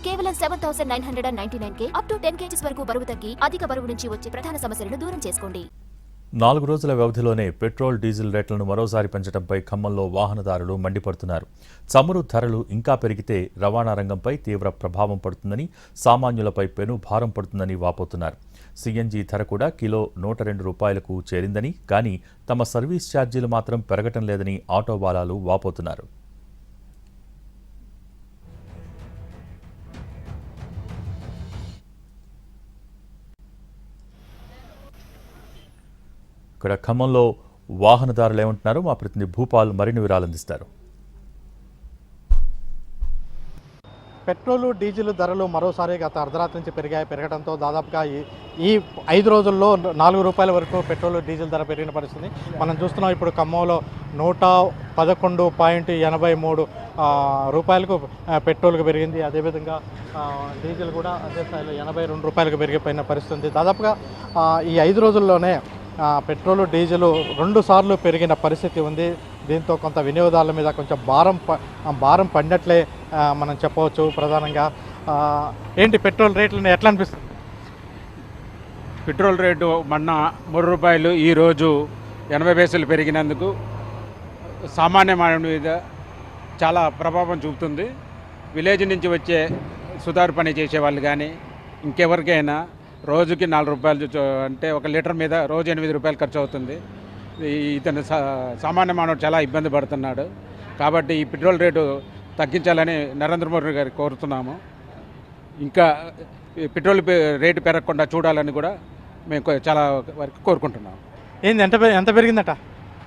కేవలం 7,999 up to 10 kgs వరకు బరువు తగ్గి అధిక బరువు నుంచి వచ్చే ప్రధాన సమస్యలను దూరం చేసుకోండి. 4 రోజుల వ్యవధిలోనే పెట్రోల్ డీజిల్ రేట్లను మరోసారి పెంచడంపై ఖమ్మంలో వాహనదారులు మండిపడుతున్నారు. చమురు ధరలు ఇంకా పెరిగితే రవాణా రంగంపై తీవ్ర ప్రభావం పడుతుందని, సామాన్యులపై పెను భారం పడుతుందని వాపోతున్నారు. సీఎన్జీ ధర కూడా కిలో 102 రూపాయలకు చేరిందని, కానీ తమ సర్వీస్ ఛార్జీలు మాత్రం పెరగటం లేదని ఆటో వాలాలు వాపోతున్నారు. ఇక్కడ ఖమ్మంలో వాహనదారులు ఏమంటున్నారు, మా ప్రతినిధి భూపాల్ మరిన్ని వివరాలు అందిస్తారు. పెట్రోలు డీజిల్ ధరలు మరోసారి గత అర్ధరాత్రి నుంచి పెరగడంతో దాదాపుగా ఈ 5 రోజుల్లో 4 రూపాయల వరకు పెట్రోలు డీజిల్ ధర పెరిగిన పరిస్థితి మనం చూస్తున్నాం. ఇప్పుడు ఖమ్మంలో 111.83 రూపాయలకు పెట్రోల్కి పెరిగింది. అదేవిధంగా డీజిల్ కూడా అదే స్థాయిలో 82 రూపాయలకు పెరిగిపోయిన పరిస్థితి. దాదాపుగా ఈ 5 రోజుల్లోనే పెట్రోలు డీజిల్ 2 సార్లు పెరిగిన పరిస్థితి ఉంది. దీంతో కొంత వినియోగదారుల మీద కొంచెం భారం పడినట్లే మనం చెప్పవచ్చు. ప్రధానంగా ఏంటి పెట్రోల్ రేట్లను ఎట్లా అనిపిస్తుంది? పెట్రోల్ రేటు మొన్న 3 రూపాయలు, ఈరోజు 80 పైసలు పెరిగినందుకు సామాన్య మానవుడి మీద చాలా ప్రభావం చూపుతుంది. విలేజ్ నుంచి వచ్చే సుతారు పని చేసే వాళ్ళు కానీ ఇంకెవరికైనా రోజుకి 4 రూపాయలు అంటే 1 లీటర్ మీద రోజు 8 రూపాయలు ఖర్చు అవుతుంది. ఇతను సామాన్య మానవుడు చాలా ఇబ్బంది పడుతున్నాడు. కాబట్టి ఈ పెట్రోల్ రేటు తగ్గించాలని నరేంద్ర మోడీ గారికి కోరుతున్నాము. ఇంకా పెట్రోల్ రేటు పెరగకుండా చూడాలని కూడా మేము చాలా వరకు కోరుకుంటున్నాము. ఏంది ఎంత పెరిగిందట?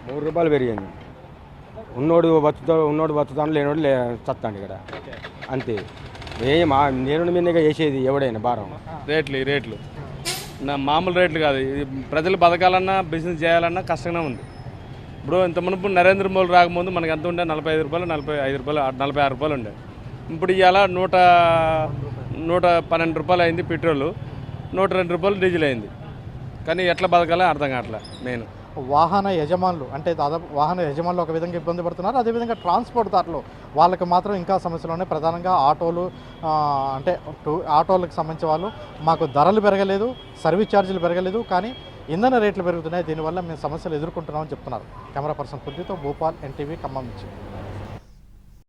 3 రూపాయలు పెరిగింది. ఉన్నోడు బతుతాను, లేనోడు చస్తాను ఇక్కడ అంతే. నేను మీదగా వేసేది ఎవడైనా భారం. రేట్లు మామూలు రేట్లు కాదు. ప్రజలు బతకాలన్నా బిజినెస్ చేయాలన్నా కష్టంగా ఉంది. ఇప్పుడు ఇంత మునుపు నరేంద్ర మోడీ రాకముందు మనకి ఎంత ఉండే 45 రూపాయలు, 45 రూపాయలు, 46 రూపాయలు ఉండే. ఇప్పుడు ఇవాళ 112 రూపాయలు అయింది పెట్రోలు, 102 రూపాయలు డీజిల్ అయింది. కానీ ఎట్లా బతకాలో అర్థం కావట్లే. మెయిన్ వాహన యజమానులు అంటే దాదాపు వాహన యజమానులు ఒక విధంగా ఇబ్బంది పడుతున్నారు. అదేవిధంగా ట్రాన్స్పోర్ట్దారులు వాళ్ళకి మాత్రం ఇంకా సమస్యలు ఉన్నాయి. ప్రధానంగా ఆటోలు అంటే ఆటోలకు సంబంధించిన వాళ్ళు మాకు ధరలు పెరగలేదు, సర్వీస్ ఛార్జీలు పెరగలేదు, కానీ ఇంధన రేట్లు పెరుగుతున్నాయి, దీనివల్ల మేము సమస్యలు ఎదుర్కొంటున్నామని చెప్తున్నారు. కెమెరా పర్సన్ పుద్దితో భూపాల్, ఎన్టీవీ, ఖమ్మం నుంచి.